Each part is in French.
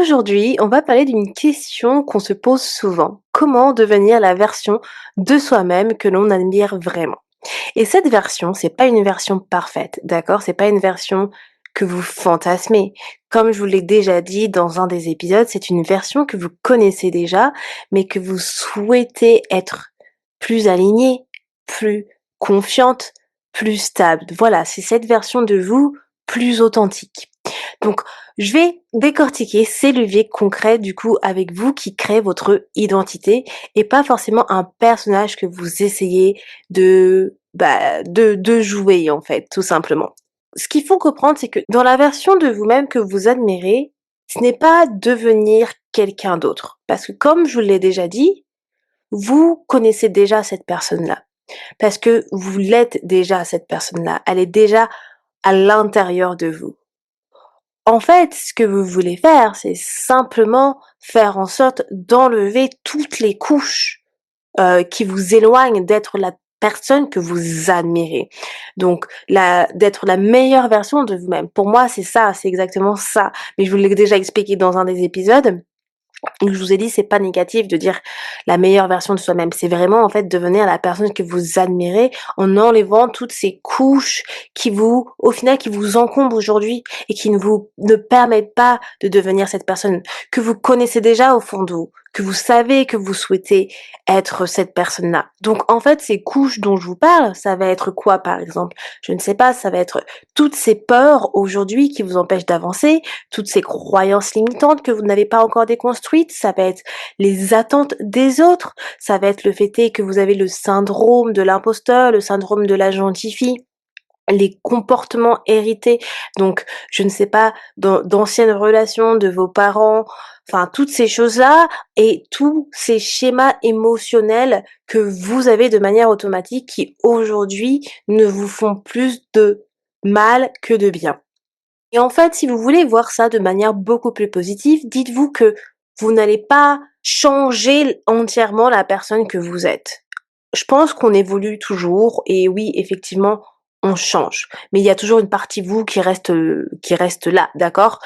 Aujourd'hui, on va parler d'une question qu'on se pose souvent. Comment devenir la version de soi-même que l'on admire vraiment? Et cette version, c'est pas une version parfaite, d'accord? C'est pas une version que vous fantasmez. Comme je vous l'ai déjà dit dans un des épisodes, c'est une version que vous connaissez déjà, mais que vous souhaitez être plus alignée, plus confiante, plus stable. Voilà, c'est cette version de vous plus authentique. Donc, je vais décortiquer ces leviers concrets du coup avec vous qui créent votre identité et pas forcément un personnage que vous essayez de jouer en fait, tout simplement. Ce qu'il faut comprendre, c'est que dans la version de vous-même que vous admirez, ce n'est pas devenir quelqu'un d'autre. Parce que comme je vous l'ai déjà dit, vous connaissez déjà cette personne-là. Parce que vous l'êtes déjà cette personne-là. Elle est déjà à l'intérieur de vous. En fait, ce que vous voulez faire, c'est simplement faire en sorte d'enlever toutes les couches, qui vous éloignent d'être la personne que vous admirez. Donc d'être la meilleure version de vous-même. Pour moi, c'est ça, c'est exactement ça. Mais je vous l'ai déjà expliqué dans un des épisodes. Je vous ai dit, c'est pas négatif de dire la meilleure version de soi-même. C'est vraiment, en fait, devenir la personne que vous admirez en enlevant toutes ces couches qui au final, qui vous encombrent aujourd'hui et qui ne permettent pas de devenir cette personne que vous connaissez déjà au fond de vous, que vous savez que vous souhaitez être cette personne-là. Donc, en fait, ces couches dont je vous parle, ça va être quoi, par exemple? Je ne sais pas, ça va être toutes ces peurs aujourd'hui qui vous empêchent d'avancer, toutes ces croyances limitantes que vous n'avez pas encore déconstruites, ça va être les attentes des autres, ça va être le fait est que vous avez le syndrome de l'imposteur, le syndrome de la gentille fille, les comportements hérités, donc je ne sais pas, d'anciennes relations de vos parents, enfin toutes ces choses-là et tous ces schémas émotionnels que vous avez de manière automatique qui aujourd'hui ne vous font plus de mal que de bien. Et en fait, si vous voulez voir ça de manière beaucoup plus positive, dites-vous que vous n'allez pas changer entièrement la personne que vous êtes. Je pense qu'on évolue toujours et oui, effectivement, on change. Mais il y a toujours une partie de vous qui reste là, d'accord?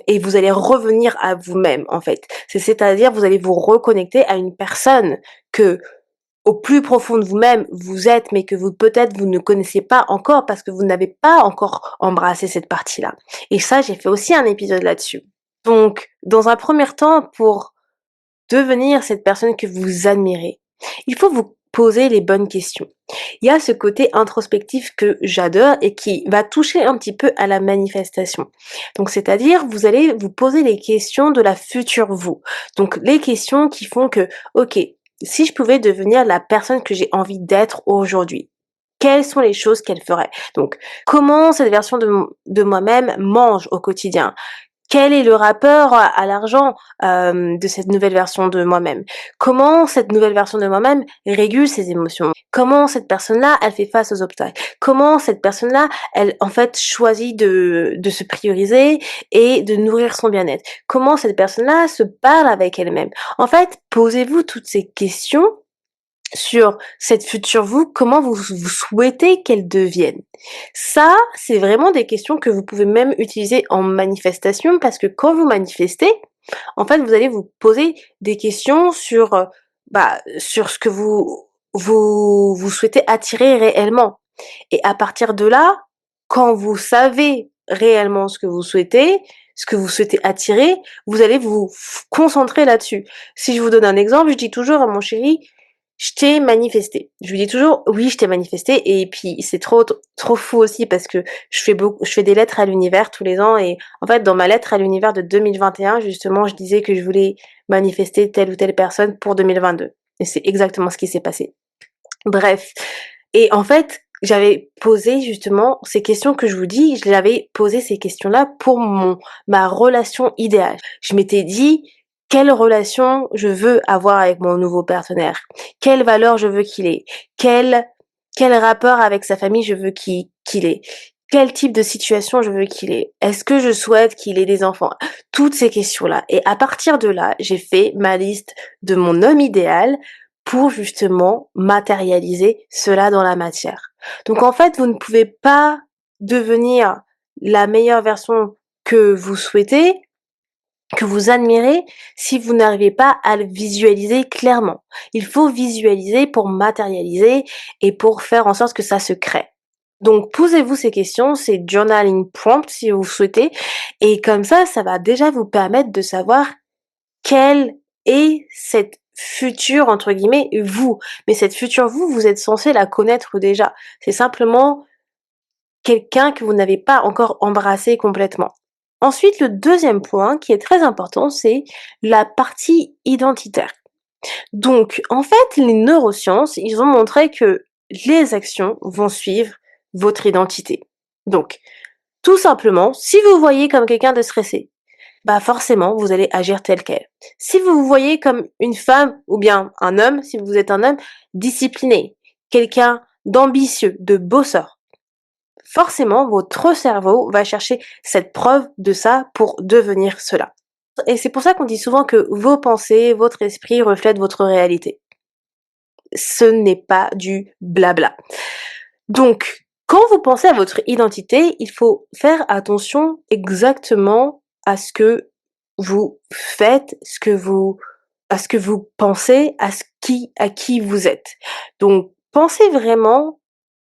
Et vous allez revenir à vous-même, en fait. C'est-à-dire, vous allez vous reconnecter à une personne que au plus profond de vous-même, vous êtes, mais que peut-être vous ne connaissez pas encore parce que vous n'avez pas encore embrassé cette partie-là. Et ça, j'ai fait aussi un épisode là-dessus. Donc, dans un premier temps, pour devenir cette personne que vous admirez, il faut vous poser les bonnes questions. Il y a ce côté introspectif que j'adore et qui va toucher un petit peu à la manifestation. Donc, c'est-à-dire, vous allez vous poser les questions de la future vous. Donc, les questions qui font que, ok, si je pouvais devenir la personne que j'ai envie d'être aujourd'hui, quelles sont les choses qu'elle ferait? Donc, comment cette version de moi-même mange au quotidien? Quel est le rapport à l'argent, de cette nouvelle version de moi-même? Comment cette nouvelle version de moi-même régule ses émotions? Comment cette personne-là, elle fait face aux obstacles? Comment cette personne-là, elle, en fait, choisit de se prioriser et de nourrir son bien-être? Comment cette personne-là se parle avec elle-même? En fait, posez-vous toutes ces questions sur cette future vous, comment vous souhaitez qu'elle devienne. Ça, c'est vraiment des questions que vous pouvez même utiliser en manifestation parce que quand vous manifestez, en fait, vous allez vous poser des questions sur, sur ce que vous souhaitez attirer réellement. Et à partir de là, quand vous savez réellement ce que vous souhaitez attirer, vous allez vous concentrer là-dessus. Si je vous donne un exemple, je dis toujours à mon chéri, je t'ai manifesté. Je lui dis toujours: «Oui, je t'ai manifesté» et puis c'est trop fou aussi parce que je fais des lettres à l'univers tous les ans et en fait, dans ma lettre à l'univers de 2021, justement, je disais que je voulais manifester telle ou telle personne pour 2022 et c'est exactement ce qui s'est passé. Bref et en fait, j'avais posé justement ces questions que je vous dis, je l'avais posé ces questions-là pour ma relation idéale. Je m'étais dit: «Quelle relation je veux avoir avec mon nouveau partenaire? Quelles valeurs je veux qu'il ait? Quel quel rapport avec sa famille je veux qu'il ait? Quel type de situation je veux qu'il ait? Est-ce que je souhaite qu'il ait des enfants?» Toutes ces questions-là et à partir de là, j'ai fait ma liste de mon homme idéal pour justement matérialiser cela dans la matière. Donc en fait, vous ne pouvez pas devenir la meilleure version que vous souhaitez que vous admirez si vous n'arrivez pas à le visualiser clairement. Il faut visualiser pour matérialiser et pour faire en sorte que ça se crée. Donc posez-vous ces questions, c'est journaling prompt si vous souhaitez, et comme ça va déjà vous permettre de savoir quelle est cette future entre guillemets «vous». Mais cette future vous, vous êtes censé la connaître déjà. C'est simplement quelqu'un que vous n'avez pas encore embrassé complètement. Ensuite, le deuxième point qui est très important, c'est la partie identitaire. Donc, en fait, les neurosciences, ils ont montré que les actions vont suivre votre identité. Donc, tout simplement, si vous vous voyez comme quelqu'un de stressé, bah forcément, vous allez agir tel quel. Si vous vous voyez comme une femme ou bien un homme, si vous êtes un homme, discipliné, quelqu'un d'ambitieux, de bosseur, forcément, votre cerveau va chercher cette preuve de ça pour devenir cela. Et c'est pour ça qu'on dit souvent que vos pensées, votre esprit reflètent votre réalité. Ce n'est pas du blabla. Donc, quand vous pensez à votre identité, il faut faire attention exactement à ce que vous faites, à ce que vous pensez, à qui vous êtes. Donc, pensez vraiment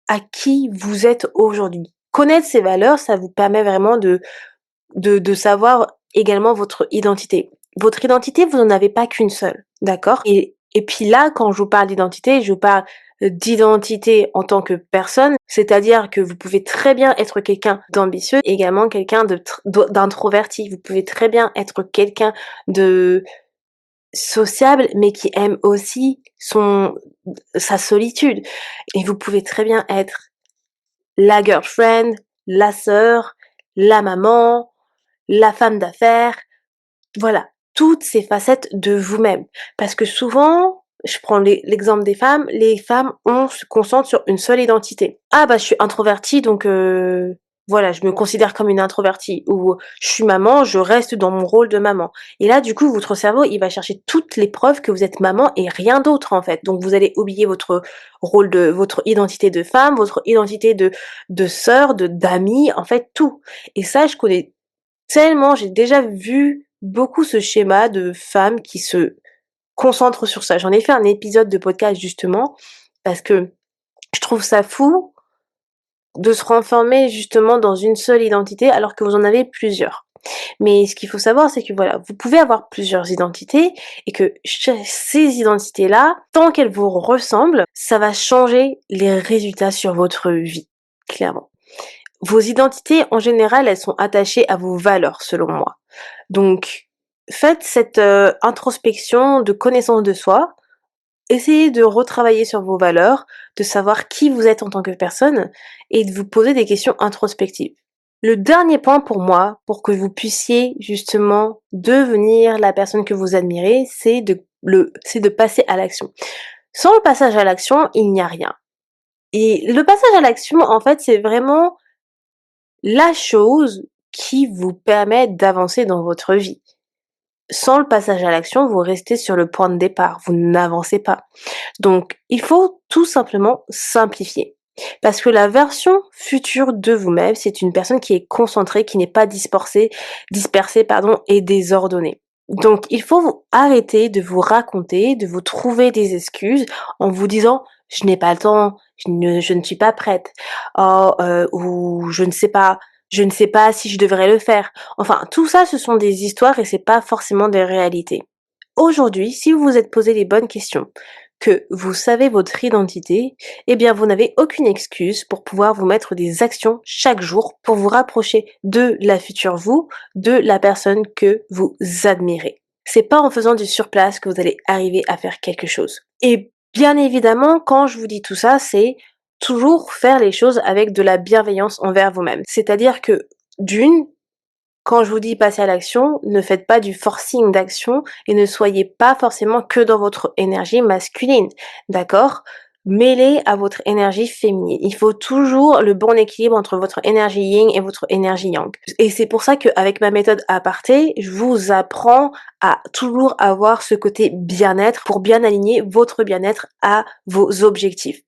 à qui vous êtes aujourd'hui. Connaître ces valeurs, ça vous permet vraiment de savoir également votre identité. Votre identité, vous n'en avez pas qu'une seule, d'accord? Et puis là, quand je vous parle d'identité, je vous parle d'identité en tant que personne, c'est-à-dire que vous pouvez très bien être quelqu'un d'ambitieux, également quelqu'un d'introverti. Vous pouvez très bien être quelqu'un de sociable, mais qui aime aussi sa solitude. Et vous pouvez très bien être la girlfriend, la sœur, la maman, la femme d'affaires, voilà, toutes ces facettes de vous-même. Parce que souvent, je prends l'exemple des femmes, les femmes, on se concentre sur une seule identité. Ah bah je suis introvertie donc voilà, je me considère comme une introvertie, ou je suis maman, je reste dans mon rôle de maman. Et là du coup, votre cerveau, il va chercher toutes les preuves que vous êtes maman et rien d'autre en fait. Donc vous allez oublier votre identité de femme, votre identité de sœur, d'amie, en fait tout. Et ça, je connais tellement, j'ai déjà vu beaucoup ce schéma de femmes qui se concentrent sur ça. J'en ai fait un épisode de podcast justement parce que je trouve ça fou de se renfermer justement dans une seule identité alors que vous en avez plusieurs. Mais ce qu'il faut savoir, c'est que voilà, vous pouvez avoir plusieurs identités et que ces identités-là, tant qu'elles vous ressemblent, ça va changer les résultats sur votre vie, clairement. Vos identités, en général, elles sont attachées à vos valeurs, selon moi. Donc, faites cette introspection de connaissance de soi. Essayez de retravailler sur vos valeurs, de savoir qui vous êtes en tant que personne et de vous poser des questions introspectives. Le dernier point pour moi, pour que vous puissiez justement devenir la personne que vous admirez, c'est de passer à l'action. Sans le passage à l'action, il n'y a rien. Et le passage à l'action, en fait, c'est vraiment la chose qui vous permet d'avancer dans votre vie. Sans le passage à l'action, vous restez sur le point de départ, vous n'avancez pas. Donc, il faut tout simplement simplifier. Parce que la version future de vous-même, c'est une personne qui est concentrée, qui n'est pas dispersée, et désordonnée. Donc, il faut arrêter de vous raconter, de vous trouver des excuses en vous disant je n'ai pas le temps, je ne suis pas prête, oh, ou je ne sais pas si je devrais le faire. Enfin, tout ça, ce sont des histoires et c'est pas forcément des réalités. Aujourd'hui, si vous vous êtes posé les bonnes questions, que vous savez votre identité, eh bien vous n'avez aucune excuse pour pouvoir vous mettre des actions chaque jour pour vous rapprocher de la future vous, de la personne que vous admirez. C'est pas en faisant du surplace que vous allez arriver à faire quelque chose. Et bien évidemment, quand je vous dis tout ça, c'est toujours faire les choses avec de la bienveillance envers vous-même. C'est-à-dire que d'une, quand je vous dis passer à l'action, ne faites pas du forcing d'action et ne soyez pas forcément que dans votre énergie masculine, d'accord? Mêlez à votre énergie féminine. Il faut toujours le bon équilibre entre votre énergie yin et votre énergie yang. Et c'est pour ça qu'avec ma méthode aparté, je vous apprends à toujours avoir ce côté bien-être pour bien aligner votre bien-être à vos objectifs.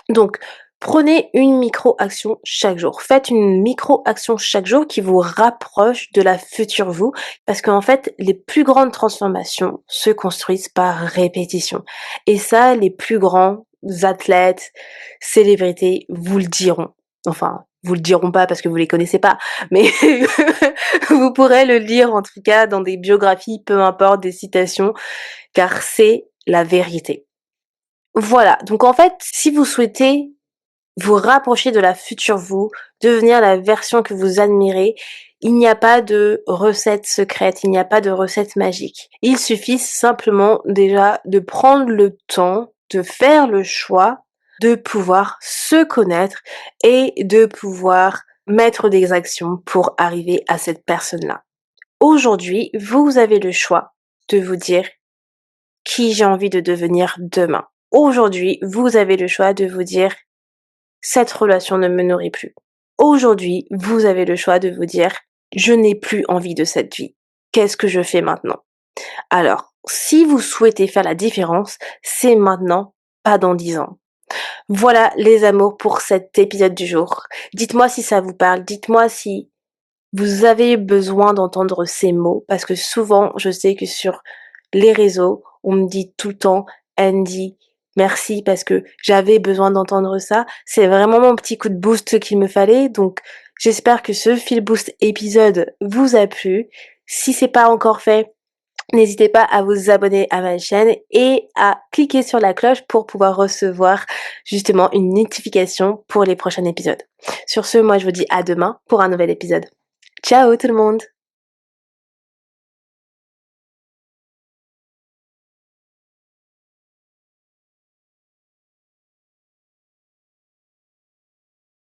Donc, Prenez une micro-action chaque jour. Faites une micro-action chaque jour qui vous rapproche de la future vous, parce qu'en fait, les plus grandes transformations se construisent par répétition. Et ça, les plus grands athlètes, célébrités vous le diront. Enfin, vous le diront pas parce que vous les connaissez pas, mais vous pourrez le lire en tout cas dans des biographies, peu importe, des citations, car c'est la vérité. Voilà, donc en fait, si vous souhaitez vous rapprocher de la future vous, devenir la version que vous admirez, il n'y a pas de recette secrète, il n'y a pas de recette magique. Il suffit simplement déjà de prendre le temps, de faire le choix, de pouvoir se connaître et de pouvoir mettre des actions pour arriver à cette personne-là. Aujourd'hui, vous avez le choix de vous dire qui j'ai envie de devenir demain. Aujourd'hui, vous avez le choix de vous dire cette relation ne me nourrit plus. Aujourd'hui, vous avez le choix de vous dire je n'ai plus envie de cette vie. Qu'est-ce que je fais maintenant? Alors, si vous souhaitez faire la différence, c'est maintenant, pas dans 10 ans. Voilà les amours pour cet épisode du jour. Dites-moi si ça vous parle, dites-moi si vous avez besoin d'entendre ces mots parce que souvent, je sais que sur les réseaux, on me dit tout le temps: «Andy, merci parce que j'avais besoin d'entendre ça». C'est vraiment mon petit coup de boost qu'il me fallait, donc j'espère que ce feel boost épisode vous a plu. Si c'est pas encore fait, n'hésitez pas à vous abonner à ma chaîne et à cliquer sur la cloche pour pouvoir recevoir justement une notification pour les prochains épisodes. Sur ce, moi je vous dis à demain pour un nouvel épisode. Ciao tout le monde!